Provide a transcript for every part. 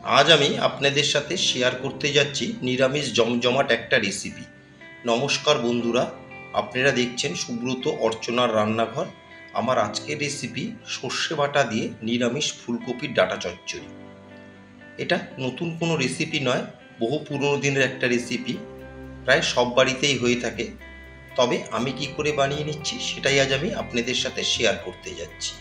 আজ আমি আপনাদের সাথে শেয়ার করতে যাচ্ছি নিরামিষ জমজমাট একটা রেসিপি। নমস্কার বন্ধুরা, আপনারা দেখছেন সুব্রত অর্চনার রান্নাঘর। আমার আজকের রেসিপি সর্ষে বাটা দিয়ে নিরামিষ ফুলকপির ডাঁটা চচ্চড়ি। এটা নতুন কোনো রেসিপি নয়, বহু পুরনো দিনের একটা রেসিপি, প্রায় সব বাড়িতেই হয়ে থাকে। তবে আমি কি করে বানিয়ে নিচ্ছি সেটাই আজ আমি আপনাদের সাথে শেয়ার করতে যাচ্ছি।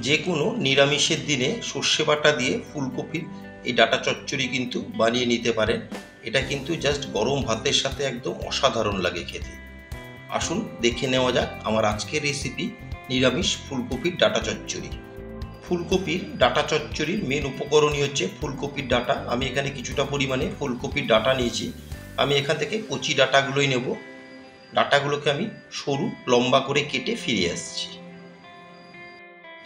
যে কোনো নিরামিষের দিনে সর্ষে বাটা দিয়ে ফুলকপির এই ডাঁটা চচ্চড়ি কিন্তু বানিয়ে নিতে পারেন। এটা কিন্তু জাস্ট গরম ভাতের সাথে একদম অসাধারণ লাগে খেতে। আসুন দেখে নেওয়া যাক আমার আজকের রেসিপি নিরামিষ ফুলকপির ডাঁটা চচ্চড়ি। ফুলকপির ডাঁটা চচ্চড়ির মেন উপকরণই হচ্ছে ফুলকপির ডাঁটা। আমি এখানে কিছুটা পরিমাণে ফুলকপির ডাঁটা নিয়েছি। আমি এখান থেকে কচি ডাঁটাগুলোই নেব। ডাঁটাগুলোকে আমি সরু লম্বা করে কেটে ফিরে আসছি।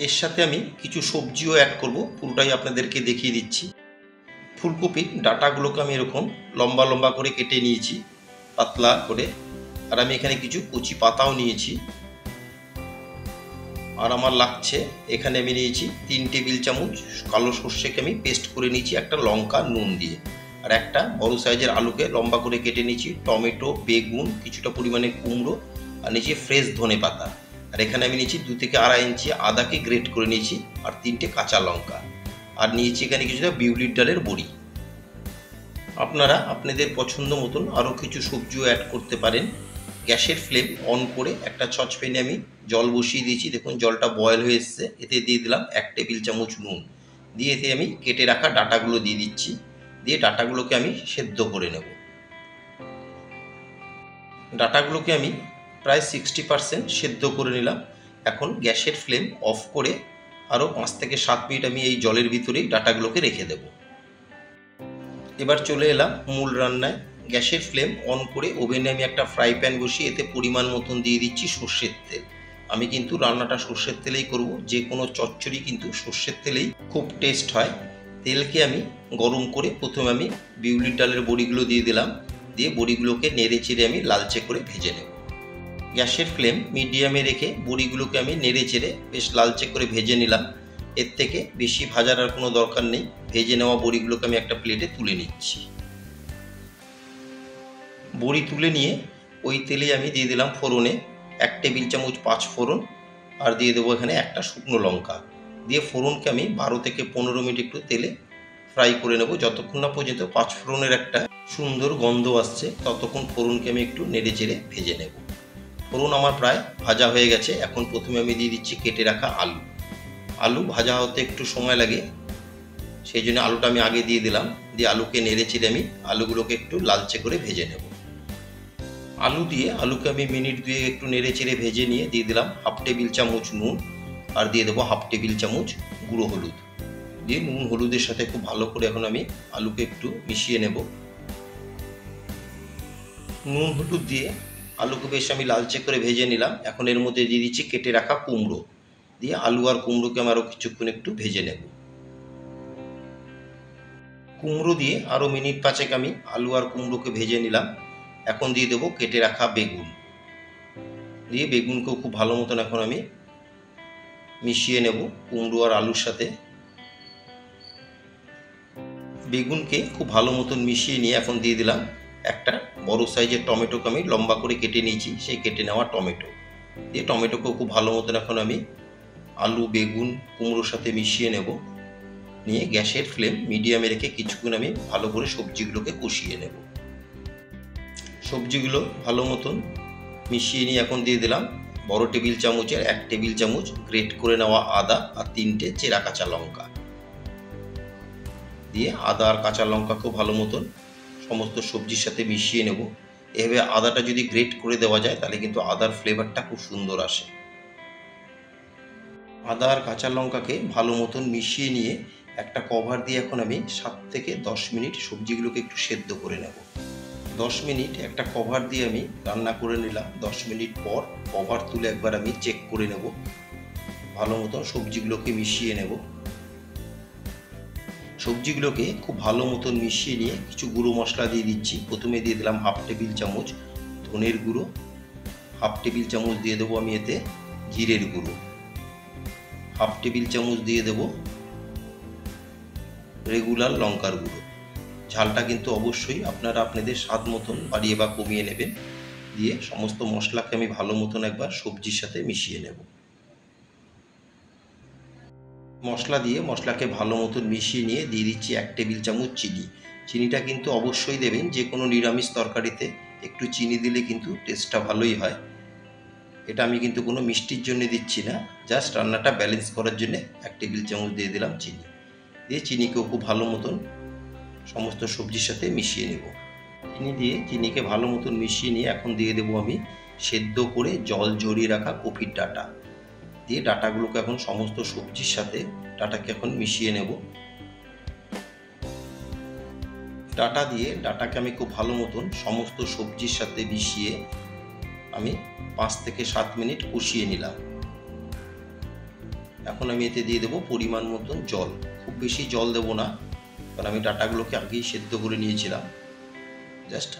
এর সাথে আমি কিছু সবজিও অ্যাড করব, পুরোটাই আপনাদেরকে দেখিয়ে দিচ্ছি। ফুলকপির ডাঁটাগুলোকে আমি এরকম লম্বা লম্বা করে কেটে নিয়েছি, পাতলা করে। আর আমি এখানে কিছু কচি পাতাও নিয়েছি। আর আমার লাগছে, এখানে আমি নিয়েছি 3 টেবিল চামচ কালো সর্ষেকে আমি পেস্ট করে নিয়েছি একটা লঙ্কা নুন দিয়ে। আর একটা বড় সাইজের আলুকে লম্বা করে কেটে নিয়েছি, টমেটো, বেগুন, কিছুটা পরিমাণে কুমড়ো, আর নিয়েছি ফ্রেশ ধনে পাতা। আর এখানে আমি নিয়েছি 2 থেকে আড়াই ইঞ্চি আদাকে গ্রেট করে নিয়েছি, আর 3টে কাঁচা লঙ্কা। আর নিয়েছি এখানে কিছুটা বিউলির ডালের বড়ি। আপনারা আপনাদের পছন্দ মতন আরও কিছু সবজিও অ্যাড করতে পারেন। গ্যাসের ফ্লেম অন করে একটা সসপ্যানে আমি জল বসিয়ে দিয়েছি। দেখুন জলটা বয়েল হয়ে এসছে। এতে দিয়ে দিলাম 1 টেবিল চামচ নুন। দিয়ে এতে আমি কেটে রাখা ডাঁটাগুলো দিয়ে দিচ্ছি। দিয়ে ডাঁটাগুলোকে আমি সেদ্ধ করে নেব। ডাঁটাগুলোকে আমি প্রায় 60% সেদ্ধ করে নিলাম। এখন গ্যাসের ফ্লেম অফ করে আরও 5 থেকে 7 মিনিট আমি এই জলের ভিতরেই ডাঁটাগুলোকে রেখে দেব। এবার চলে এলাম মূল রান্নায়। গ্যাসের ফ্লেম অন করে ওভেনে আমি একটা ফ্রাই প্যান বসিয়ে এতে পরিমাণ মতন দিয়ে দিচ্ছি সর্ষের তেল। আমি কিন্তু রান্নাটা সর্ষের তেলেই করব, যে কোনো চচ্চড়ি কিন্তু সর্ষের তেলেই খুব টেস্ট হয়। তেলকে আমি গরম করে প্রথমে আমি বিউলির ডালের বড়িগুলো দিয়ে দিলাম। দিয়ে বড়িগুলোকে নেড়ে চেড়ে আমি লালচে করে ভেজে নেব। গ্যাসের ফ্লেম মিডিয়ামে রেখে বড়িগুলোকে আমি নেড়ে চেড়ে বেশ লালচে করে ভেজে নিলাম। এর থেকে বেশি ভাজার আর কোনো দরকার নেই। ভেজে নেওয়া বড়িগুলোকে আমি একটা প্লেটে তুলে নিচ্ছি। বড়ি তুলে নিয়ে ওই তেলে আমি দিয়ে দিলাম ফোড়নে 1 টেবিল চামচ 5 ফোড়ন। আর দিয়ে দেবো এখানে একটা শুকনো লঙ্কা। দিয়ে ফোড়নকে আমি 12 থেকে 15 মিনিট একটু তেলে ফ্রাই করে নেব, যতক্ষণ না পর্যন্ত 5 ফোড়নের একটা সুন্দর গন্ধ আসছে ততক্ষণ ফোড়নকে আমি একটু নেড়ে চেড়ে ভেজে নেব। ফোড়ন আমার প্রায় ভাজা হয়ে গেছে। এখন প্রথমে আমি দিয়ে দিচ্ছি কেটে রাখা আলু। আলু ভাজা হতে একটু সময় লাগে, সেই জন্য আলুটা আমি আগে দিয়ে দিলাম। দিয়ে আলুকে নেড়ে চেড়ে আমি আলুগুলোকে একটু লালচে করে ভেজে নেব। আলু দিয়ে আলুকে আমি মিনিট 2 একটু নেড়ে চেড়ে ভেজে নিয়ে দিয়ে দিলাম 1/2 টেবিল চামচ নুন। আর দিয়ে দেবো 1/2 টেবিল চামচ গুঁড়ো হলুদ। দিয়ে নুন হলুদের সাথে খুব ভালো করে এখন আমি আলুকে একটু মিশিয়ে নেব। নুন হলুদ দিয়ে আলুকে বেশ আমি লালচে করে ভেজে নিলাম। এখন এর মধ্যে দিয়ে দিচ্ছি কেটে রাখা কুমড়ো। দিয়ে আলু আর কুমড়োকে আমি আরও কিছুক্ষণ একটু ভেজে নেব। কুমড়ো দিয়ে আরও মিনিট 5 আমি আলু আর কুমড়োকে ভেজে নিলাম। এখন দিয়ে দেবো কেটে রাখা বেগুন। দিয়ে বেগুনকেও খুব ভালো মতন এখন আমি মিশিয়ে নেব কুমড়ো আর আলুর সাথে। বেগুনকে খুব ভালো মতন মিশিয়ে নিয়ে এখন দিয়ে দিলাম একটা বড় সাইজের টমেটোকে আমি লম্বা করে কেটে নিয়েছি, সেই কেটে নেওয়া টমেটো। দিয়ে টমেটোকেও খুব ভালো মতন এখন আমি আলু বেগুন কুমড়োর সাথে মিশিয়ে নেব। নিয়ে গ্যাসের ফ্লেম মিডিয়ামে রেখে কিছুক্ষণ আমি ভালো করে সবজিগুলোকে কষিয়ে নেব। সবজিগুলো ভালো মতন মিশিয়ে নিয়ে এখন দিয়ে দিলাম বড় টেবিল চামচের 1 টেবিল চামচ গ্রেট করে নেওয়া আদা আর 3টে চেরা কাঁচা লঙ্কা। দিয়ে আদা আর কাঁচা লঙ্কাকেও ভালো মতন সমস্ত সবজির সাথে মিশিয়ে নেব। এভাবে আদাটা যদি গ্রেট করে দেওয়া যায় তাহলে কিন্তু আদার ফ্লেভারটা খুব সুন্দর আসে। আদা আর কাঁচা লঙ্কাকে ভালো মতন মিশিয়ে নিয়ে একটা কভার দিয়ে এখন আমি 7 থেকে 10 মিনিট সবজিগুলোকে একটু সেদ্ধ করে নেব। 10 মিনিট একটা কভার দিয়ে আমি রান্না করে নিলাম। 10 মিনিট পর কভার তুলে একবার আমি চেক করে নেব। ভালো মতন সবজিগুলোকে মিশিয়ে নেব। সবজিগুলোকে খুব ভালো মতন মিশিয়ে নিয়ে কিছু গুঁড়ো মশলা দিয়ে দিচ্ছি। প্রথমে দিয়ে দিলাম 1/2 টেবিল চামচ ধনের গুঁড়ো। 1/2 টেবিল চামচ দিয়ে দেবো আমি এতে জিরের গুঁড়ো। 1/2 টেবিল চামচ দিয়ে দেবো রেগুলার লঙ্কার গুঁড়ো। ঝালটা কিন্তু অবশ্যই আপনারা আপনাদের স্বাদ মতন বাড়িয়ে বা কমিয়ে নেবেন। দিয়ে সমস্ত মশলাকে আমি ভালো মতন একবার সবজির সাথে মিশিয়ে নেব। মশলা দিয়ে মশলাকে ভালো মতন মিশিয়ে নিয়ে দিয়ে দিচ্ছি 1 টেবিল চামচ চিনি। চিনিটা কিন্তু অবশ্যই দেবেন, যে কোনো নিরামিষ তরকারিতে একটু চিনি দিলে কিন্তু টেস্টটা ভালোই হয়। এটা আমি কিন্তু কোনো মিষ্টির জন্য দিচ্ছি না, জাস্ট রান্নাটা ব্যালেন্স করার জন্য 1 টেবিল চামচ দিয়ে দিলাম চিনি। দিয়ে চিনিকেও খুব ভালো মতন সমস্ত সবজির সাথে মিশিয়ে নেব। চিনি দিয়ে চিনিকে ভালো মতন মিশিয়ে নিয়ে এখন দিয়ে দেবো আমি সেদ্ধ করে জল ঝরিয়ে রাখা কপির ডাঁটা। দিয়ে ডাঁটাগুলোকে এখন সমস্ত সবজির সাথে ডাঁটাকে এখন মিশিয়ে নেব। ডাঁটা দিয়ে ডাঁটাকে আমি খুব ভালো মতন সমস্ত সবজির সাথে মিশিয়ে আমি 5 থেকে 7 মিনিট কষিয়ে নিলাম। এখন আমি এতে দিয়ে দেবো পরিমাণ মতন জল। খুব বেশি জল দেবো না, কারণ আমি ডাঁটাগুলোকে আগেই সেদ্ধ করে নিয়েছিলাম। জাস্ট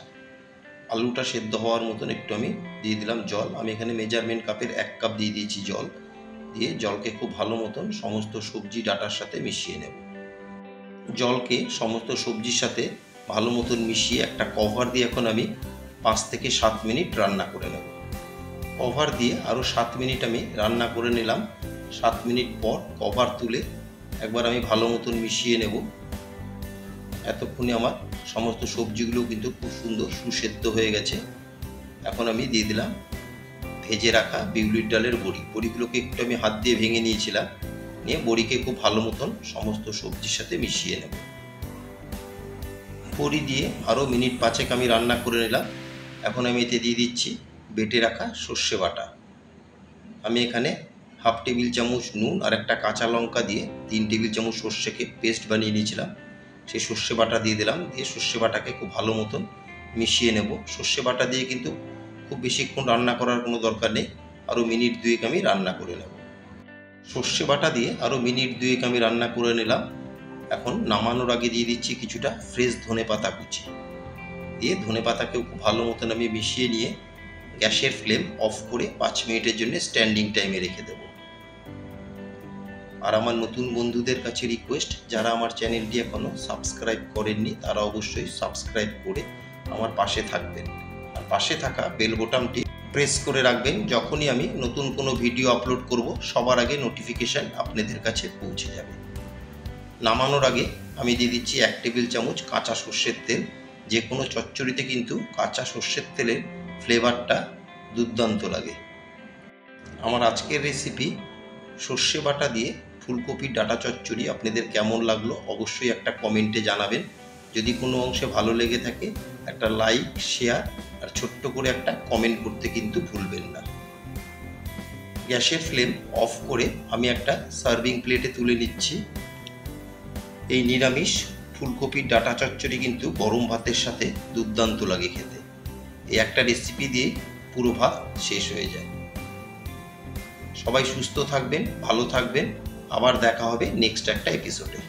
আলুটা সেদ্ধ হওয়ার মতন একটু আমি দিয়ে দিলাম জল। আমি এখানে মেজারমেন্ট কাপের 1 কাপ দিয়ে দিয়েছি জল। দিয়ে জলকে খুব ভালো মতন সমস্ত সবজি ডাঁটার সাথে মিশিয়ে নেব। জলকে সমস্ত সবজির সাথে ভালো মতন মিশিয়ে একটা কভার দিয়ে এখন আমি 5 থেকে 7 মিনিট রান্না করে নেব। কভার দিয়ে আরও 7 মিনিট আমি রান্না করে নিলাম। 7 মিনিট পর কভার তুলে একবার আমি ভালো মতন মিশিয়ে নেব। এতক্ষণে আমার সমস্ত সবজিগুলো কিন্তু খুব সুন্দর সুসেদ্ধ হয়ে গেছে। এখন আমি দিয়ে দিলাম ভেজে রাখা বিউলির ডালের বড়ি। বড়িগুলোকে একটু আমি হাত দিয়ে ভেঙে নিয়েছিলাম, নিয়ে বড়িকে খুব ভালো মতন সমস্ত সবজির সাথে মিশিয়ে নেব। বড়ি দিয়ে আরও মিনিট 5 আমি রান্না করে নিলাম। এখন আমি এতে দিয়ে দিচ্ছি বেটে রাখা সর্ষে বাটা। আমি এখানে 1/2 টেবিল চামচ নুন আর একটা কাঁচা লঙ্কা দিয়ে 3 টেবিল চামচ সর্ষেকে পেস্ট বানিয়ে নিয়েছিলাম, সেই সর্ষে বাটা দিয়ে দিলাম। দিয়ে সর্ষে বাটাকে খুব ভালো মতন মিশিয়ে নেব। সর্ষে বাটা দিয়ে কিন্তু খুব বেশিক্ষণ রান্না করার কোনো দরকার নেই, আরও মিনিট 2 আমি রান্না করে নেব। সর্ষে বাটা দিয়ে আরও মিনিট 2 আমি রান্না করে নিলাম। এখন নামানোর আগে দিয়ে দিচ্ছি কিছুটা ফ্রেশ ধনেপাতা কুচি। দিয়ে ধনেপাতাকেও খুব ভালো মতন আমি মিশিয়ে নিয়ে গ্যাসের ফ্লেম অফ করে 5 মিনিটের জন্য স্ট্যান্ডিং টাইমে রেখে দেব। আর আমার নতুন বন্ধুদের কাছে রিকোয়েস্ট, যারা আমার চ্যানেলটি এখনও সাবস্ক্রাইব করেননি তারা অবশ্যই সাবস্ক্রাইব করে আমার পাশে থাকবেন। আর পাশে থাকা বেল বোতামটি প্রেস করে রাখবেন। যখনই আমি নতুন কোনো ভিডিও আপলোড করব সবার আগে নোটিফিকেশান আপনাদের কাছে পৌঁছে যাবে। নামানোর আগে আমি দিয়ে দিচ্ছি 1 টেবিল চামচ কাঁচা সর্ষের তেল। যে কোনো চচ্চড়িতে কিন্তু কাঁচা সর্ষের তেলের ফ্লেভারটা দুর্দান্ত লাগে। আমার আজকের রেসিপি সর্ষে বাটা দিয়ে ফুলকপির ডাঁটা চচ্চড়ি আপনাদের কেমন লাগলো অবশ্যই একটা কমেন্টে জানাবেন। যদি কোনো অংশে ভালো লেগে থাকে একটা লাইক, শেয়ার আর ছোট্ট করে একটা কমেন্ট করতে কিন্তু ভুলবেন না। গ্যাসের ফ্লেম অফ করে আমি একটা সার্ভিং প্লেটে তুলে নিচ্ছি। এই নিরামিষ ফুলকপির ডাঁটা চচ্চড়ি কিন্তু গরম ভাতের সাথে দুর্দান্ত লাগে খেতে। এই একটা রেসিপি দিয়ে পুরো ভাত শেষ হয়ে যায়। সবাই সুস্থ থাকবেন, ভালো থাকবেন। আবার দেখা হবে নেক্সট একটা এপিসোডে।